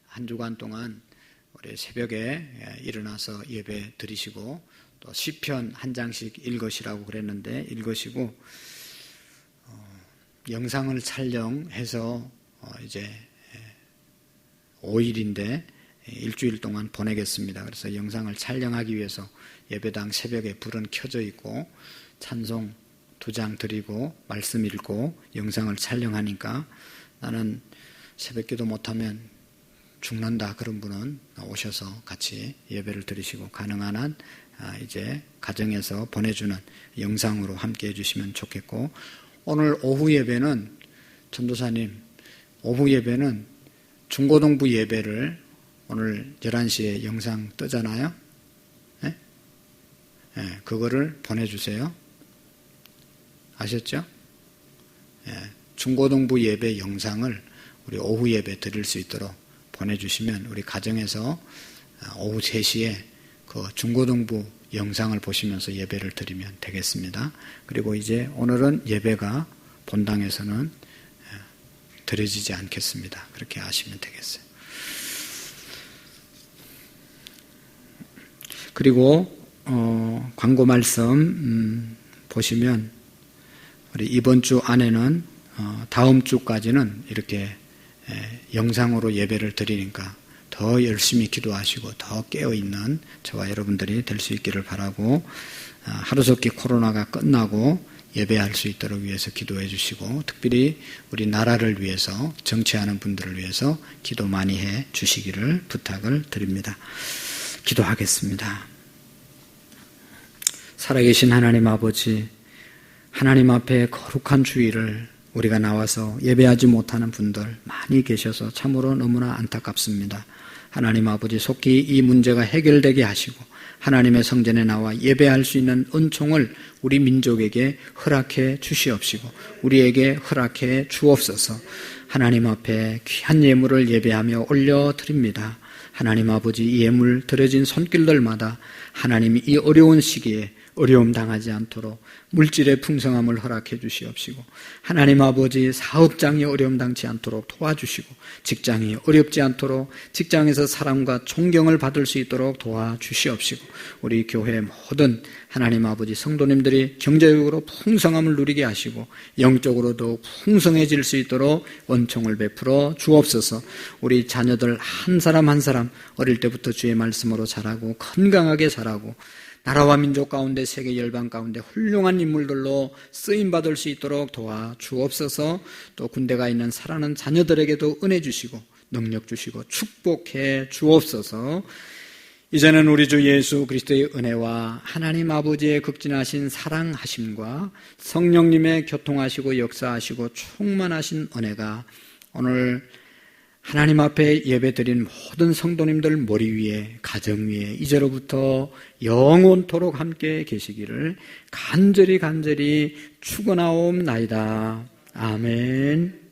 한 주간 동안 우리 새벽에 일어나서 예배 드리시고 또 시편 한 장씩 읽으시라고 그랬는데 읽으시고 영상을 촬영해서 이제 5일인데 일주일 동안 보내겠습니다. 그래서 영상을 촬영하기 위해서 예배당 새벽에 불은 켜져 있고 찬송 2장 드리고 말씀 읽고 영상을 촬영하니까 나는 새벽기도 못하면 죽는다 그런 분은 오셔서 같이 예배를 드리시고 가능한 한 이제 가정에서 보내주는 영상으로 함께 해주시면 좋겠고 오늘 오후 예배는 전도사님 오후 예배는 중고등부 예배를 오늘 11시에 영상 뜨잖아요. 네? 네, 그거를 보내주세요. 아셨죠? 네, 중고등부 예배 영상을 우리 오후 예배 드릴 수 있도록 보내주시면 우리 가정에서 오후 3시에 그 중고등부 영상을 보시면서 예배를 드리면 되겠습니다. 그리고 이제 오늘은 예배가 본당에서는 드려지지 않겠습니다. 그렇게 아시면 되겠어요. 그리고 광고 말씀 보시면 우리 이번 주 안에는 다음 주까지는 이렇게 영상으로 예배를 드리니까 더 열심히 기도하시고 더 깨어있는 저와 여러분들이 될 수 있기를 바라고 하루속히 코로나가 끝나고 예배할 수 있도록 위해서 기도해 주시고 특별히 우리 나라를 위해서 정치하는 분들을 위해서 기도 많이 해 주시기를 부탁을 드립니다. 기도하겠습니다. 살아계신 하나님 아버지, 하나님 앞에 거룩한 주일을 우리가 나와서 예배하지 못하는 분들 많이 계셔서 참으로 너무나 안타깝습니다. 하나님 아버지 속히 이 문제가 해결되게 하시고 하나님의 성전에 나와 예배할 수 있는 은총을 우리 민족에게 허락해 주시옵시고 우리에게 허락해 주옵소서. 하나님 앞에 귀한 예물을 예배하며 올려드립니다. 하나님 아버지 이 예물 드려진 손길들마다 하나님이 이 어려운 시기에 어려움 당하지 않도록 물질의 풍성함을 허락해 주시옵시고 하나님 아버지 사업장이 어려움 당치 않도록 도와주시고 직장이 어렵지 않도록 직장에서 사랑과 존경을 받을 수 있도록 도와주시옵시고 우리 교회 모든 하나님 아버지 성도님들이 경제적으로 풍성함을 누리게 하시고 영적으로 더욱 풍성해질 수 있도록 은총을 베풀어 주옵소서. 우리 자녀들 한 사람 한 사람 어릴 때부터 주의 말씀으로 자라고 건강하게 자라고 나라와 민족 가운데 세계 열방 가운데 훌륭한 인물들로 쓰임받을 수 있도록 도와주옵소서. 또 군대가 있는 사랑하는 자녀들에게도 은혜 주시고 능력 주시고 축복해 주옵소서. 이제는 우리 주 예수 그리스도의 은혜와 하나님 아버지의 극진하신 사랑하심과 성령님의 교통하시고 역사하시고 충만하신 은혜가 오늘 하나님 앞에 예배드린 모든 성도님들 머리 위에 가정 위에 이제로부터 영원토록 함께 계시기를 간절히 축원하옵나이다. 아멘.